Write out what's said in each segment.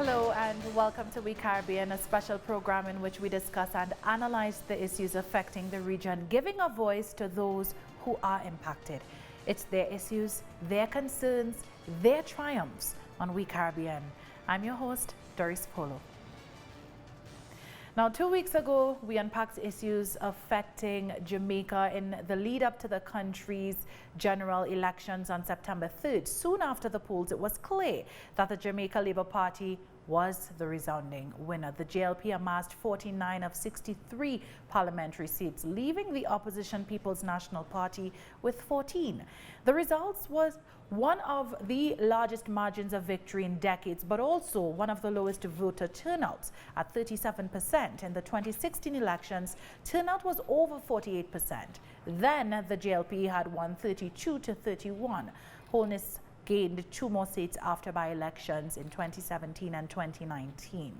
Hello and welcome to We Caribbean, a special program in which we discuss and analyze the issues affecting the region, giving a voice to those who are impacted. It's their issues, their concerns, their triumphs on We Caribbean. I'm your host, Doris Polo. Now, 2 weeks ago, we unpacked issues affecting Jamaica in the lead up to the country's general elections on September 3rd. Soon after the polls, it was clear that the Jamaica Labour Party was the resounding winner. The JLP amassed 49 of 63 parliamentary seats, leaving the opposition People's National Party with 14. The results was one of the largest margins of victory in decades, but also one of the lowest voter turnouts at 37%. In the 2016 elections, turnout was over 48%. Then the JLP had won 32 to 31. Holness gained 2 more seats after by-elections in 2017 and 2019.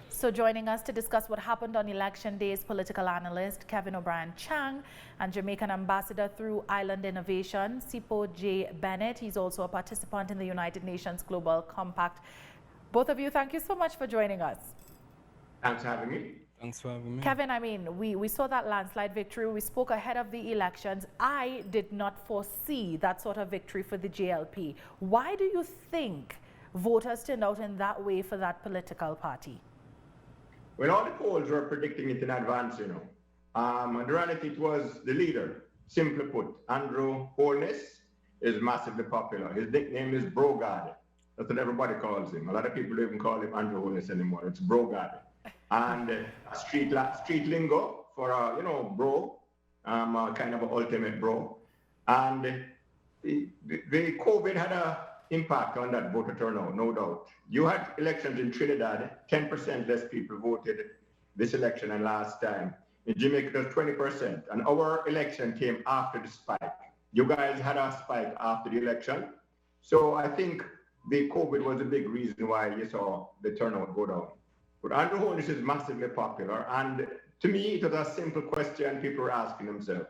So joining us to discuss what happened on election day is political analyst Kevin O'Brien Chang and Jamaican ambassador through Island Innovation, Sipo J. Bennett. He's also a participant in the United Nations Global Compact. Both of you, thank you so much for joining us. Thanks for having me. Thanks for having me. Kevin, I mean, we saw that landslide victory. We spoke ahead of the elections. I did not foresee that sort of victory for the JLP. Why do you think voters turned out in that way for that political party? Well, all the polls were predicting it in advance, you know. And the reality, it was the leader. Simply put, Andrew Holness is massively popular. His nickname is Brogard. That's what everybody calls him. A lot of people don't even call him Andrew Holness anymore. It's Brogard. And street lingo for, bro, kind of an ultimate bro. And the COVID had an impact on that voter turnout, no doubt. You had elections in Trinidad, 10% less people voted this election than last time. In Jamaica, it was 20%. And our election came after the spike. You guys had a spike after the election. So I think the COVID was a big reason why you saw the turnout go down. But Andrew Holness is massively popular. And to me, it was a simple question people were asking themselves.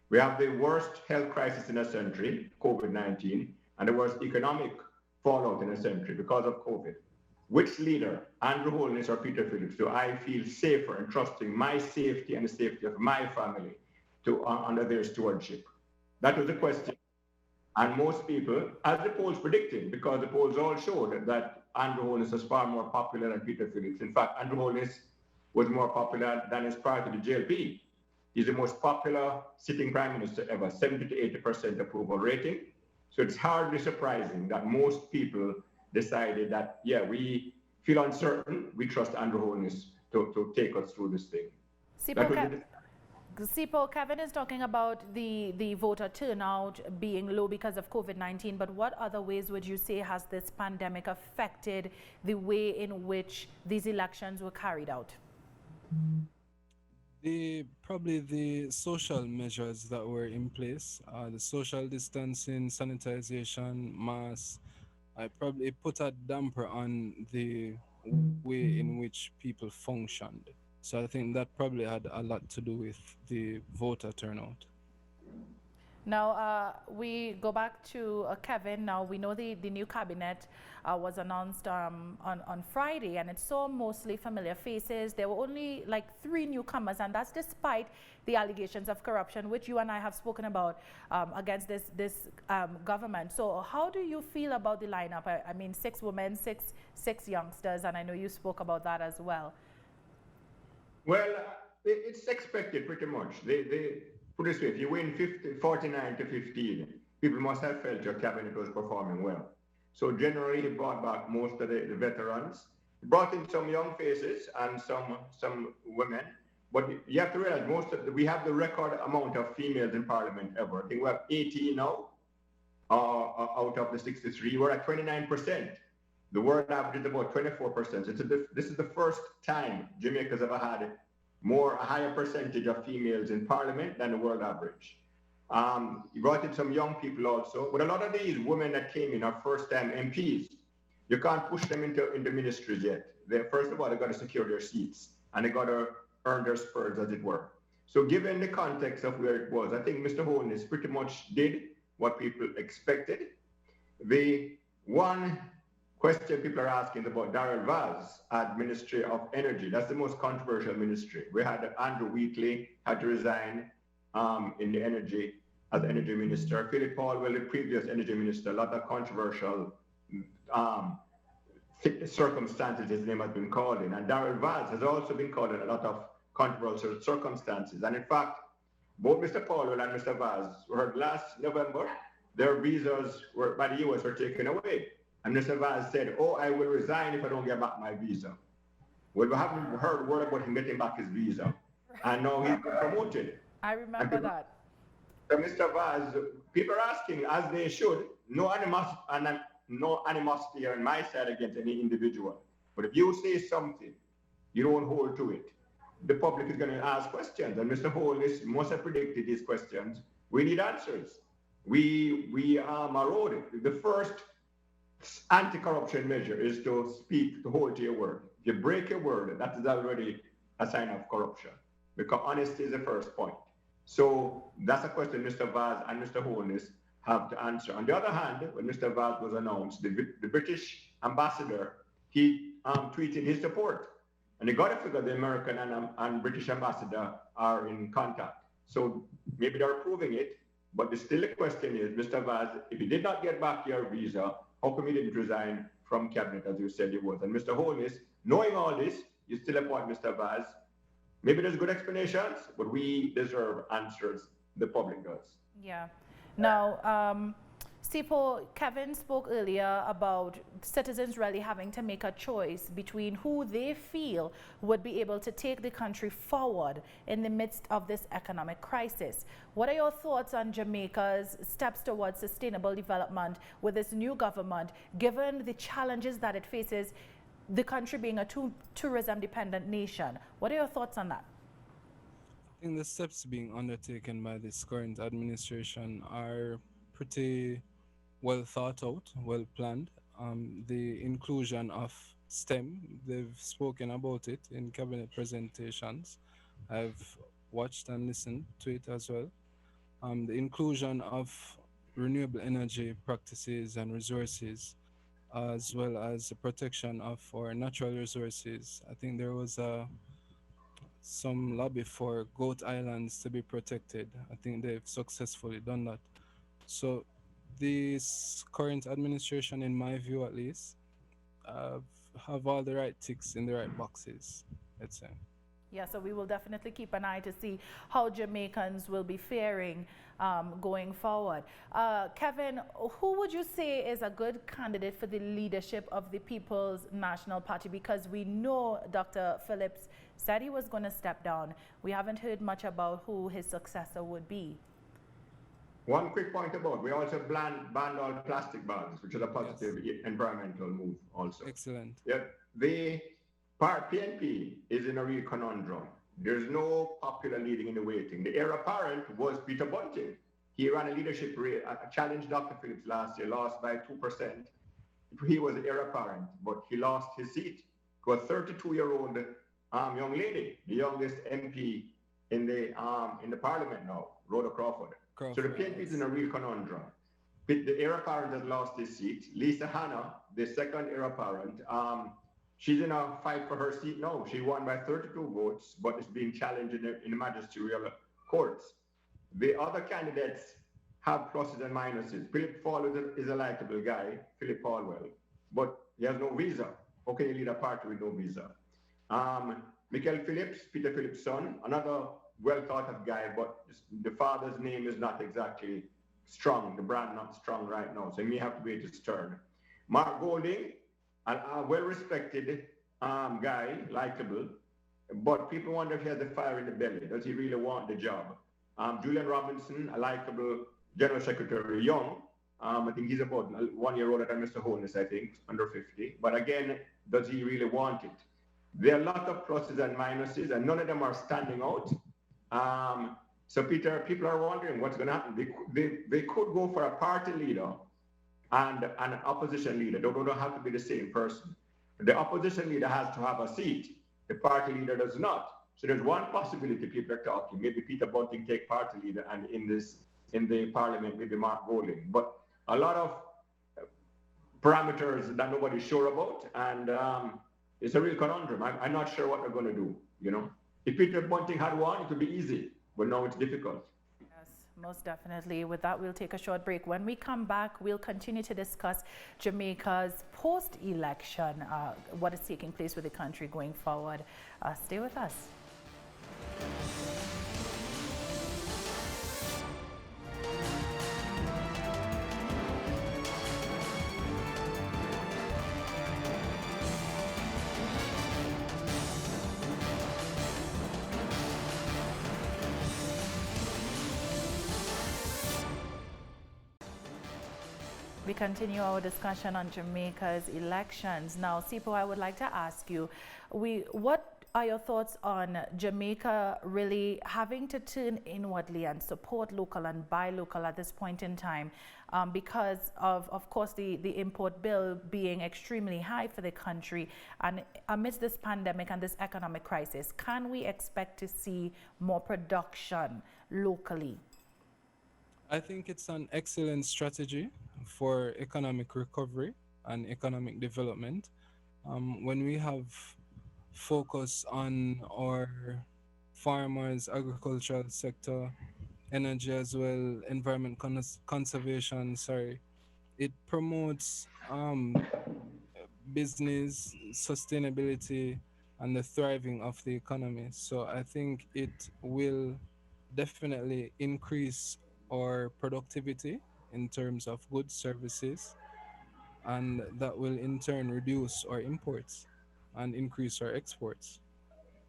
We have the worst health crisis in a century, COVID-19, and the worst economic fallout in a century because of COVID. Which leader, Andrew Holness or Peter Phillips, do I feel safer in trusting my safety and the safety of my family to under their stewardship? That was the question. And most people, as the polls predicted, because the polls all showed that Andrew Holness was far more popular than Peter Phillips. In fact, Andrew Holness was more popular than his prior to the JLP. He's the most popular sitting prime minister ever, 70 to 80% approval rating. So it's hardly surprising that most people decided that, yeah, we feel uncertain, we trust Andrew Holness to take us through this thing. Sipo, Kevin is talking about the voter turnout being low because of COVID-19, but what other ways would you say has this pandemic affected the way in which these elections were carried out? Probably the social measures that were in place, the social distancing, sanitization, masks, probably put a damper on the way in which people functioned. So I think that probably had a lot to do with the voter turnout. Now, we go back to Kevin. Now, we know the new cabinet was announced on Friday, and it saw mostly familiar faces. There were only like 3 newcomers, and that's despite the allegations of corruption, which you and I have spoken about against this government. So how do you feel about the lineup? I mean, 6 women, six youngsters, and I know you spoke about that as well. Well, it's expected pretty much. They put it this way, if you win 49 to 15, people must have felt your cabinet was performing well. So generally, he brought back most of the veterans. He brought in some young faces and some women. But you have to realize, we have the record amount of females in parliament ever. I think we have 18 now out of the 63. We're at 29%. The world average is about 24%. So this is the first time Jamaica's ever had a higher percentage of females in parliament than the world average. He brought in some young people also, but a lot of these women that came in are first-time MPs. You can't push them into ministries yet. First of all, they got to secure their seats, and they got to earn their spurs, as it were. So given the context of where it was, I think Mr. Holness pretty much did what people expected. The one question people are asking is about Darrell Vaz at Ministry of Energy. That's the most controversial ministry. We had Andrew Wheatley had to resign in the energy as the energy minister. Philip Paulwell, the previous energy minister, a lot of controversial um, circumstances his name has been called in. And Darrell Vaz has also been called in a lot of controversial circumstances. And in fact, both Mr. Paulwell and Mr. Vaz were last November, their visas by the US were taken away. And Mr. Vaz said, oh, I will resign if I don't get back my visa. Well, we haven't heard word about him getting back his visa. And now he's been promoted. I remember that. So Mr. Vaz, people are asking, as they should, no animosity on my side against any individual. But if you say something, you don't hold to it. The public is going to ask questions. And Mr. Holness must have predicted these questions. We need answers. We are marauded. The first anti-corruption measure is to speak, to hold to your word. If you break your word, that is already a sign of corruption, because honesty is the first point. So that's a question Mr. Vaz and Mr. Holness have to answer. On the other hand, when Mr. Vaz was announced, the British ambassador, he tweeted his support. And they got to figure the American and British ambassador are in contact. So maybe they're approving it, but still the question is, Mr. Vaz, if you did not get back your visa, how come you didn't resign from cabinet as you said you would? And Mr. Holness, knowing all this, you still appoint Mr. Vaz. Maybe there's good explanations, but we deserve answers. The public does. Yeah. Now, Sipo, Kevin spoke earlier about citizens really having to make a choice between who they feel would be able to take the country forward in the midst of this economic crisis. What are your thoughts on Jamaica's steps towards sustainable development with this new government, given the challenges that it faces, the country being a tourism-dependent nation? What are your thoughts on that? I think the steps being undertaken by this current administration are pretty well thought out, well planned. The inclusion of STEM, they've spoken about it in cabinet presentations. I've watched and listened to it as well. The inclusion of renewable energy practices and resources, as well as the protection of our natural resources. I think there was some lobby for goat islands to be protected. I think they've successfully done that. So this current administration, in my view at least, have all the right ticks in the right boxes, let's say. Yeah, so we will definitely keep an eye to see how Jamaicans will be faring going forward. Kevin, who would you say is a good candidate for the leadership of the People's National Party? Because we know Dr. Phillips said he was going to step down. We haven't heard much about who his successor would be. One quick point about, we also banned all plastic bags, which is a positive environmental move also. Excellent. Yeah, the PNP is in a real conundrum. There's no popular leading in the waiting. The heir apparent was Peter Bunting. He ran a leadership race, challenged Dr. Phillips last year, lost by 2%. He was the heir apparent, but he lost his seat to a 32-year-old young lady, the youngest MP in the parliament now, Rhoda Crawford. So the PNP is in a real conundrum. The heir apparent has lost his seat. Lisa Hanna, the second heir apparent, she's in a fight for her seat now. She won by 32 votes, but it's being challenged in the magisterial courts. The other candidates have pluses and minuses. Philip Paulwell is a likable guy, Philip Paulwell, but he has no visa. How can you lead a party with no visa? Michael Phillips, Peter Phillips' son, another well thought of guy, but the father's name is not exactly strong, the brand not strong right now, so he may have to wait his turn. Mark Golding, a well-respected guy, likable, but people wonder if he has the fire in the belly. Does he really want the job? Julian Robinson, a likable General Secretary, young. I think he's about 1 year older than Mr. Holness, I think, under 50. But again, does he really want it? There are a lot of pluses and minuses, and none of them are standing out. So Peter, people are wondering what's going to happen. They could go for a party leader and an opposition leader. They don't have to be the same person. The opposition leader has to have a seat. The party leader does not. So there's one possibility people are talking. Maybe Peter Bunting take party leader, and in the parliament, maybe Mark Golding. But a lot of parameters that nobody's sure about, and it's a real conundrum. I'm not sure what they're going to do. You know, if Peter Bunting had won, it would be easy, but now it's difficult. Yes, most definitely. With that, we'll take a short break. When we come back, we'll continue to discuss Jamaica's post-election, what is taking place with the country going forward. Stay with us. We continue our discussion on Jamaica's elections. Now, Sipo, I would like to ask you, what are your thoughts on Jamaica really having to turn inwardly and support local and buy local at this point in time because of course, the import bill being extremely high for the country, and amidst this pandemic and this economic crisis, can we expect to see more production locally? I think it's an excellent strategy for economic recovery and economic development. When we have focus on our farmers, agricultural sector, energy as well, environment conservation, sorry, it promotes business, sustainability, and the thriving of the economy. So I think it will definitely increase our productivity in terms of goods, services, and that will in turn reduce our imports and increase our exports.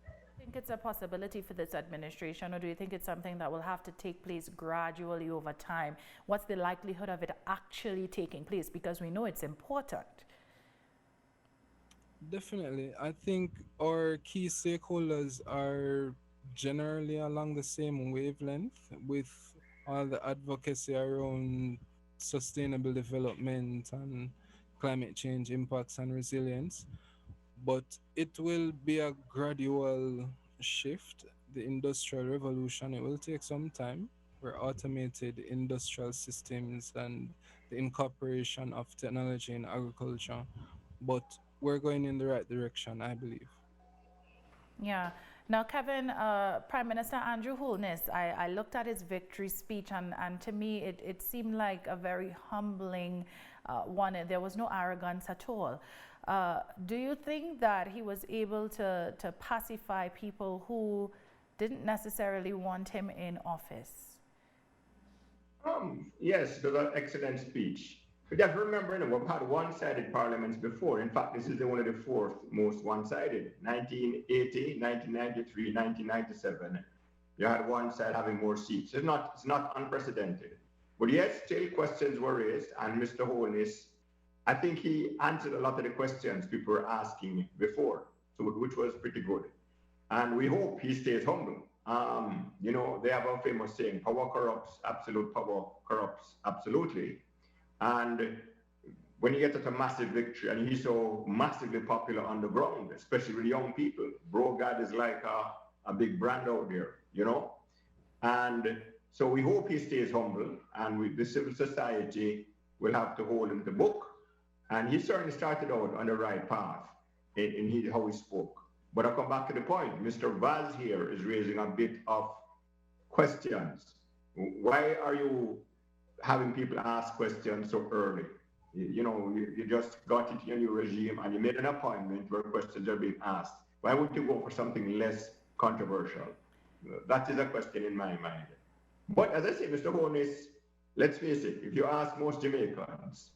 Do you think it's a possibility for this administration, or do you think it's something that will have to take place gradually over time? What's the likelihood of it actually taking place? Because we know it's important. Definitely. I think our key stakeholders are generally along the same wavelength with all the advocacy around sustainable development and climate change impacts and resilience. But it will be a gradual shift. The industrial revolution, it will take some time where automated industrial systems and the incorporation of technology in agriculture, but we're going in the right direction, I believe. Yeah. Now, Kevin, Prime Minister Andrew Holness, I looked at his victory speech, and to me, it seemed like a very humbling one. There was no arrogance at all. Do you think that he was able to pacify people who didn't necessarily want him in office? Yes, it was an excellent speech. But you have to remember, you know, we've had one-sided parliaments before. In fact, this is one of the fourth most one-sided. 1980, 1993, 1997. You had one side having more seats. It's not unprecedented. But yes, still questions were raised, and Mr. Holness, I think he answered a lot of the questions people were asking before, so which was pretty good. And we hope he stays humble. You know, they have a famous saying, power corrupts, absolute power corrupts absolutely. And when you get such a massive victory, and he's so massively popular on the ground, especially with young people, Brogard is like a big brand out there, you know? And so we hope he stays humble, and the civil society will have to hold him to book. And he certainly started out on the right path in how he spoke. But I come back to the point. Mr. Vaz here is raising a bit of questions. Why are you having people ask questions so early? You know, you just got into your new regime and you made an appointment where questions are being asked. Why would you go for something less controversial? That is a question in my mind. But as I say, Mr. Holness, let's face it, if you ask most Jamaicans,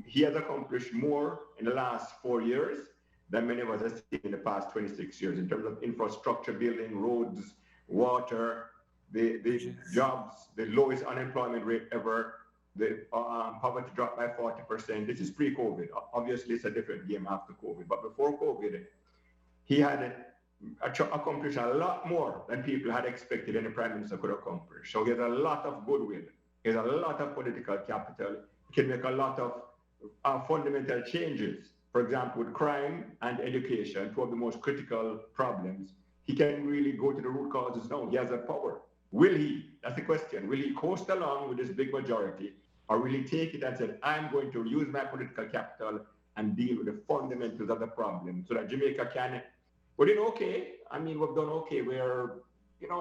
he has accomplished more in the last 4 years than many of us have seen in the past 26 years in terms of infrastructure building, roads, water, the jobs, the lowest unemployment rate ever, the poverty dropped by 40%. This is pre-COVID. Obviously, it's a different game after COVID. But before COVID, he had accomplished a lot more than people had expected any prime minister could accomplish. So he has a lot of goodwill. He has a lot of political capital. He can make a lot of fundamental changes. For example, with crime and education, two of the most critical problems, he can really go to the root causes now. He has that power. Will he? That's the question. Will he coast along with this big majority, or will he take it and say, I'm going to use my political capital and deal with the fundamentals of the problem so that Jamaica can, we're doing okay. I mean, we've done okay. We're,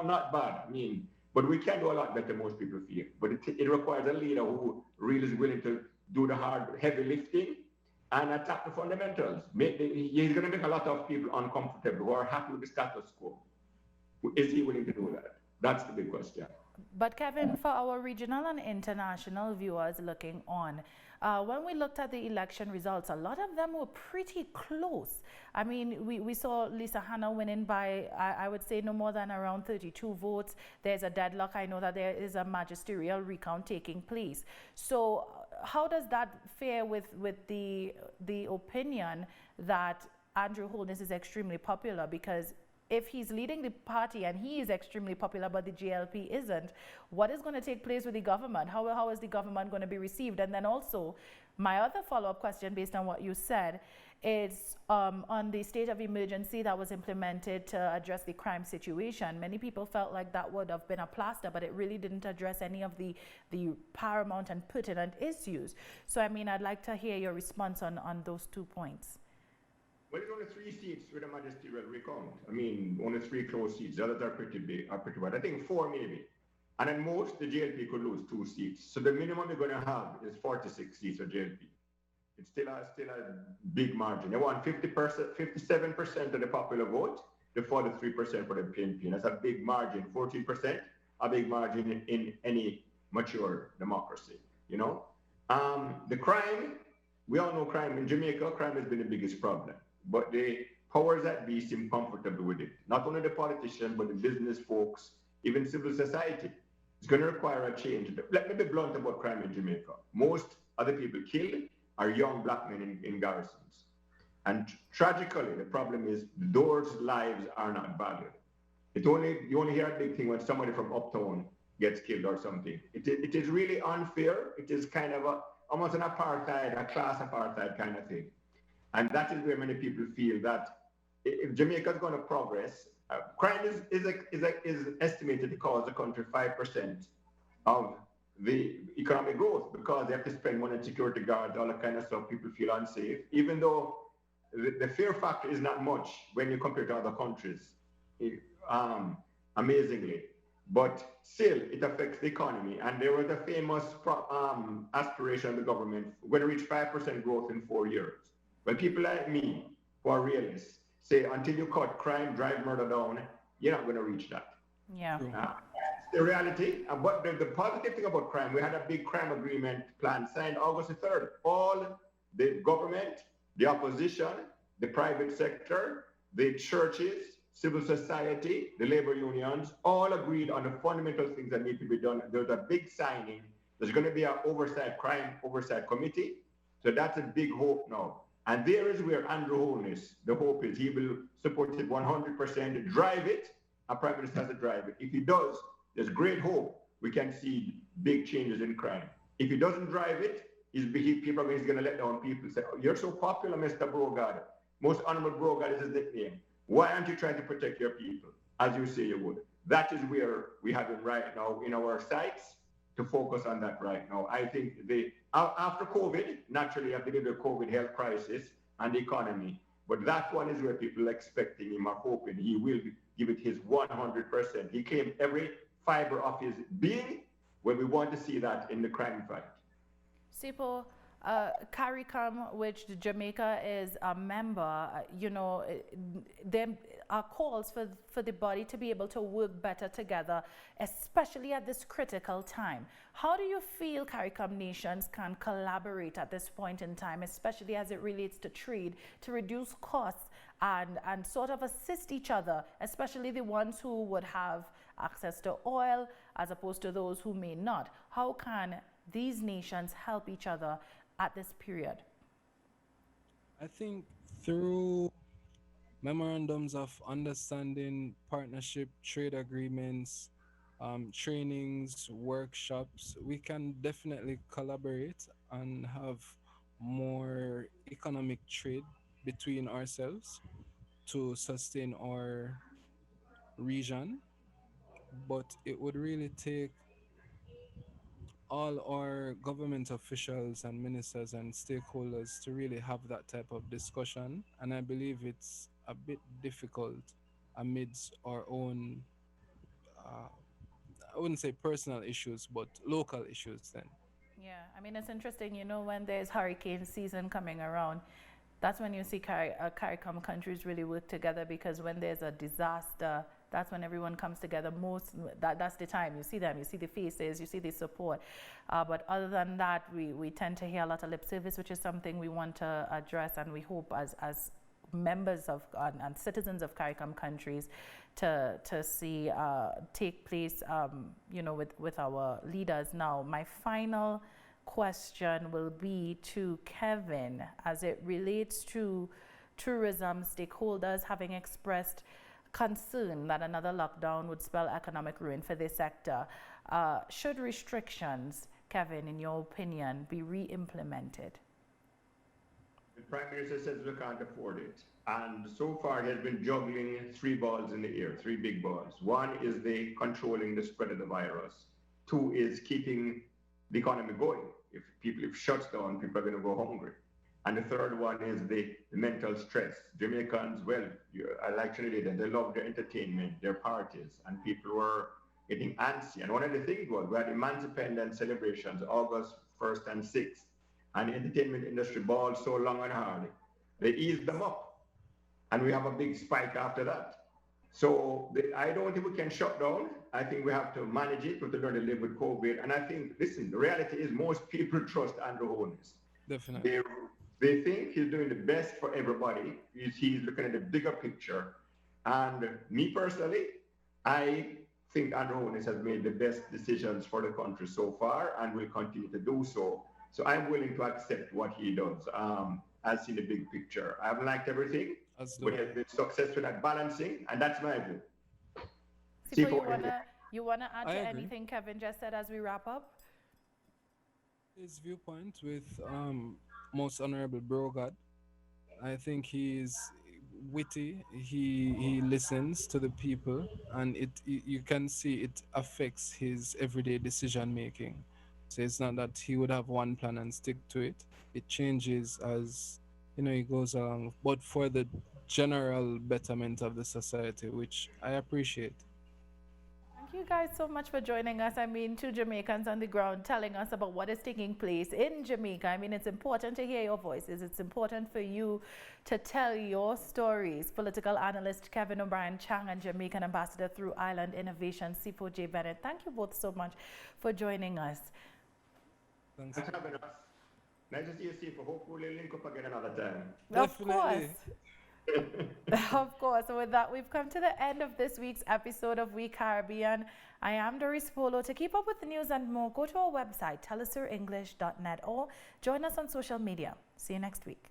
not bad. I mean, but we can do a lot better, most people feel. But it requires a leader who really is willing to do the hard, heavy lifting and attack the fundamentals. He's going to make a lot of people uncomfortable who are happy with the status quo. Is he willing to do that? That's the big question. But Kevin, for our regional and international viewers looking on, when we looked at the election results, a lot of them were pretty close. I mean, we saw Lisa Hanna winning by, I would say, no more than around 32 votes. There's a deadlock. I know that there is a magisterial recount taking place. So how does that fare with the opinion that Andrew Holness is extremely popular? Because if he's leading the party and he is extremely popular but the GLP isn't, what is going to take place with the government? How is the government going to be received? And then also, my other follow-up question based on what you said is on the state of emergency that was implemented to address the crime situation. Many people felt like that would have been a plaster, but it really didn't address any of the paramount and pertinent issues. So, I mean, I'd like to hear your response on those 2 points. Well, it's only 3 seats with a magisterial recount. I mean, only 3 close seats. The others are pretty big, are pretty wide. I think 4 maybe. And at most, the JLP could lose 2 seats. So the minimum they're going to have is 46 seats for JLP. It's still a big margin. They want 50%, 57% of the popular vote, the 43% for the PNP. That's a big margin. 14%, a big margin in any mature democracy. The crime, we all know crime in Jamaica. Crime has been the biggest problem. But the powers that be seem comfortable with it. Not only the politicians, but the business folks, even civil society. It's going to require a change. Let me be blunt about crime in Jamaica. Most of the people killed are young black men in garrisons. And tragically, the problem is those lives are not valued. You only hear a big thing when somebody from uptown gets killed or something. It is really unfair. It is kind of almost an apartheid, a class apartheid kind of thing. And that is where many people feel that if Jamaica is going to progress, crime is estimated to cause the country 5% of the economic growth because they have to spend money on security guards, all that kind of stuff. People feel unsafe, even though the fear factor is not much when you compare to other countries, amazingly. But still, it affects the economy. And there was a famous aspiration of the government, we're going to reach 5% growth in 4 years. When people like me, who are realists, say until you cut crime, drive murder down, you're not going to reach that. Yeah. The reality. But the positive thing about crime, we had a big crime agreement plan signed August the 3rd. All the government, the opposition, the private sector, the churches, civil society, the labor unions, all agreed on the fundamental things that need to be done. There's a big signing. There's going to be an crime oversight committee. So that's a big hope now. And there is where Andrew Holness, the hope is he will support it 100%, drive it. A prime minister has to drive it. If he does, there's great hope we can see big changes in crime. If he doesn't drive it, he's going to let down people. Say, oh, you're so popular, Mr. Brogard. Most honorable Brogard is his nickname. Why aren't you trying to protect your people, as you say you would? That is where we have him right now in our sights to focus on that right now. I think after COVID, naturally, after the COVID health crisis and the economy, but that one is where people are expecting him, are hoping he will give it his 100%. He claimed every fiber of his being, when we want to see that in the crime fight. Sipo, CARICOM, which Jamaica is a member, there are calls for the body to be able to work better together, especially at this critical time. How do you feel CARICOM nations can collaborate at this point in time, especially as it relates to trade, to reduce costs and sort of assist each other, especially the ones who would have access to oil as opposed to those who may not? How can these nations help each other at this period? I think through memorandums of understanding, partnership, trade agreements, trainings, workshops, we can definitely collaborate and have more economic trade between ourselves to sustain our region. But it would really take all our government officials and ministers and stakeholders to really have that type of discussion. And I believe it's a bit difficult amidst our own, uh, I wouldn't say personal issues, but local issues then. Yeah, I mean, it's interesting, you know, when there's hurricane season coming around, that's when you see CARICOM countries really work together, because when there's a disaster, that's when everyone comes together most. That's the time you see them, you see the faces, you see the support. But other than that, we tend to hear a lot of lip service, which is something we want to address, and we hope as members of and citizens of CARICOM countries to see take place, you know, with our leaders. Now, my final question will be to Kevin as it relates to tourism stakeholders having expressed concern that another lockdown would spell economic ruin for this sector. Should restrictions, Kevin, in your opinion, be re-implemented? The Prime Minister says we can't afford it. And so far, he has been juggling three balls in the air, three big balls. One is the controlling the spread of the virus. Two is keeping the economy going. If it shuts down, people are going to go hungry. And the third one is the mental stress. Jamaicans, well, I like Trinidad, they love their entertainment, their parties, and people were getting antsy. And one of the things was we had Emancipation celebrations, August 1st and 6th. And the entertainment industry balled so long and hard, they eased them up. And we have a big spike after that. So I don't think we can shut down. I think we have to manage it. We have to learn to live with COVID. And I think, listen, the reality is most people trust Andrew Holness. Definitely. They think he's doing the best for everybody. He's looking at the bigger picture. And me personally, I think Andrew Holness has made the best decisions for the country so far and will continue to do so. So I'm willing to accept what he does. I've seen the big picture. I haven't liked everything, but he has been successful at balancing, and that's my view. You wanna add to anything Kevin just said as we wrap up? His viewpoint with most honorable Brogard. I think he's witty. He listens to the people, and you can see it affects his everyday decision making. So it's not that he would have one plan and stick to it. It changes as he goes along, but for the general betterment of the society, which I appreciate. Thank you guys so much for joining us. I mean, two Jamaicans on the ground telling us about what is taking place in Jamaica. I mean, it's important to hear your voices. It's important for you to tell your stories. Political analyst Kevin O'Brien Chang and Jamaican ambassador through Island Innovation, Sifo J. Bennett. Thank you both so much for joining us. Thanks for having us. Nice to see you, Sifo. Hopefully we'll link up again another time. Definitely. Of course. Of course. So with that, we've come to the end of this week's episode of We Caribbean. I am Doris Polo. To keep up with the news and more, go to our website, telesurenglish.net, or join us on social media. See you next week.